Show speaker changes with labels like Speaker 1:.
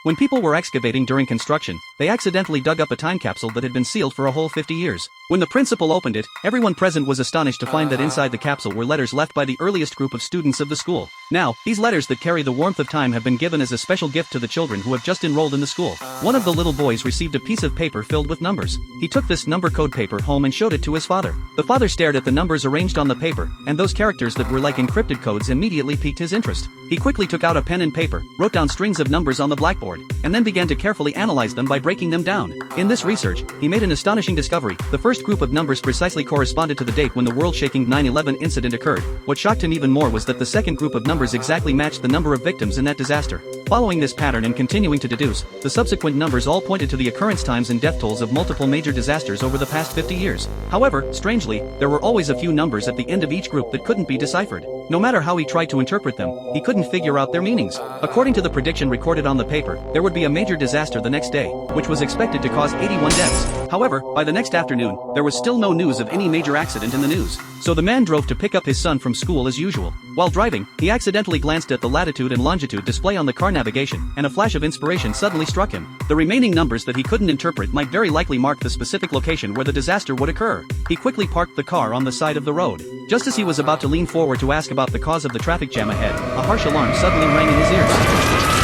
Speaker 1: When people were excavating during construction, they accidentally dug up a time capsule that had been sealed for a whole 50 years. When the principal opened it, everyone present was astonished to find that inside the capsule were letters left by the earliest group of students of the school. Now, these letters that carry the warmth of time have been given as a special gift to the children who have just enrolled in the school. One of the little boys received a piece of paper filled with numbers. He took this number code paper home and showed it to his father. The father stared at the numbers arranged on the paper, and those characters that were like encrypted codes immediately piqued his interest. He quickly took out a pen and paper, wrote down strings of numbers on the blackboard, and then began to carefully analyze them by breaking them down. In this research, he made an astonishing discovery. The first group of numbers precisely corresponded to the date when the world-shaking 9/11 incident occurred. What shocked him even more was that the second group of numbers exactly matched the number of victims in that disaster. Following this pattern and continuing to deduce, the subsequent numbers all pointed to the occurrence times and death tolls of multiple major disasters over the past 50 years. However, strangely, there were always a few numbers at the end of each group that couldn't be deciphered. No matter how he tried to interpret them, he couldn't figure out their meanings. According to the prediction recorded on the paper, there would be a major disaster the next day, which was expected to cause 81 deaths. However, by the next afternoon, there was still no news of any major accident in the news. So the man drove to pick up his son from school as usual. While driving, he accidentally glanced at the latitude and longitude display on the car navigation, and a flash of inspiration suddenly struck him. The remaining numbers that he couldn't interpret might very likely mark the specific location where the disaster would occur. He quickly parked the car on the side of the road. Just as he was about to lean forward to ask about the cause of the traffic jam ahead, a harsh alarm suddenly rang in his ears.